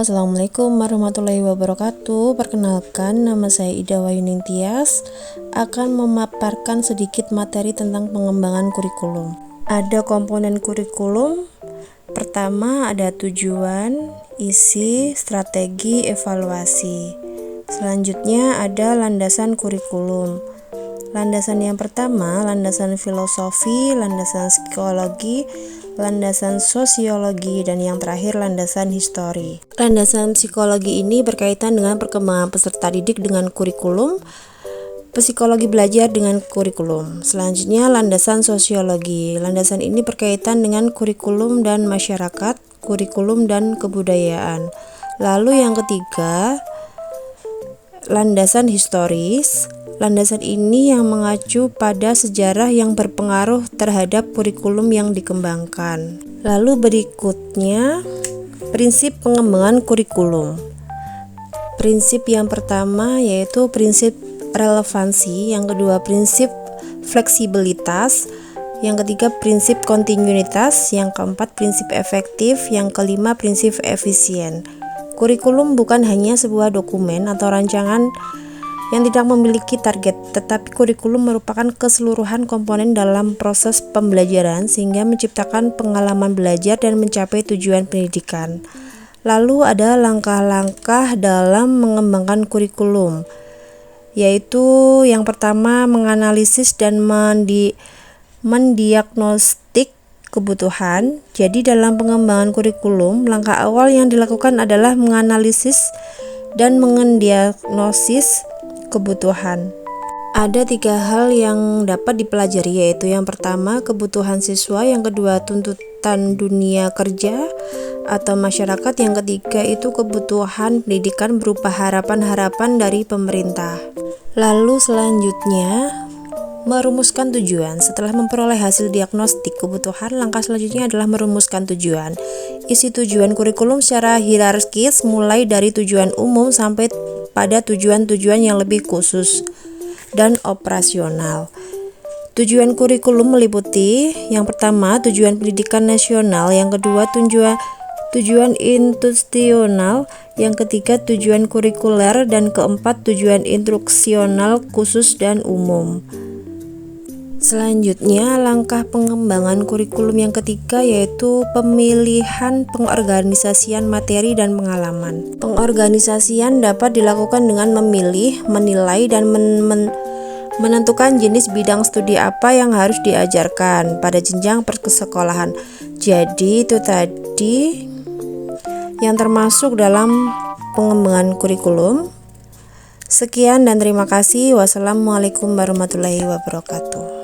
Assalamualaikum warahmatullahi wabarakatuh. Perkenalkan, nama saya Ida Wayuning Tias, akan memaparkan sedikit materi tentang pengembangan kurikulum. Ada komponen kurikulum. Pertama ada tujuan, isi, strategi, evaluasi. Selanjutnya ada landasan kurikulum. Landasan yang pertama, landasan filosofi, landasan psikologi, landasan sosiologi, dan yang terakhir landasan histori. Landasan psikologi ini berkaitan dengan perkembangan peserta didik dengan kurikulum, psikologi belajar dengan kurikulum. Selanjutnya landasan sosiologi. Landasan ini berkaitan dengan kurikulum dan masyarakat, kurikulum dan kebudayaan. Lalu yang ketiga, landasan historis. Landasan ini yang mengacu pada sejarah yang berpengaruh terhadap kurikulum yang dikembangkan. Lalu berikutnya, prinsip pengembangan kurikulum. Prinsip yang pertama yaitu prinsip relevansi, yang kedua prinsip fleksibilitas, yang ketiga prinsip kontinuitas, yang keempat prinsip efektif, yang kelima prinsip efisien. Kurikulum bukan hanya sebuah dokumen atau rancangan yang tidak memiliki target, tetapi kurikulum merupakan keseluruhan komponen dalam proses pembelajaran sehingga menciptakan pengalaman belajar dan mencapai tujuan pendidikan. Lalu ada langkah-langkah dalam mengembangkan kurikulum, yaitu yang pertama menganalisis dan mendiagnostik kebutuhan. Jadi dalam pengembangan kurikulum, langkah awal yang dilakukan adalah menganalisis dan mendiagnosis kebutuhan. Ada 3 hal yang dapat dipelajari, yaitu yang pertama kebutuhan siswa, yang kedua tuntutan dunia kerja atau masyarakat, yang ketiga itu kebutuhan pendidikan berupa harapan-harapan dari pemerintah. Lalu selanjutnya merumuskan tujuan. Setelah memperoleh hasil diagnostik kebutuhan, langkah selanjutnya adalah merumuskan tujuan. Isi tujuan kurikulum secara hierarkis mulai dari tujuan umum sampai pada tujuan-tujuan yang lebih khusus dan operasional. Tujuan kurikulum meliputi yang pertama tujuan pendidikan nasional, yang kedua tujuan institusional, yang ketiga tujuan kurikuler, dan keempat tujuan instruksional khusus dan umum. Selanjutnya, langkah pengembangan kurikulum yang ketiga yaitu pemilihan pengorganisasian materi dan pengalaman. Pengorganisasian dapat dilakukan dengan memilih, menilai, dan menentukan jenis bidang studi apa yang harus diajarkan pada jenjang persekolahan. Jadi itu tadi yang termasuk dalam pengembangan kurikulum. Sekian dan terima kasih. Wassalamualaikum warahmatullahi wabarakatuh.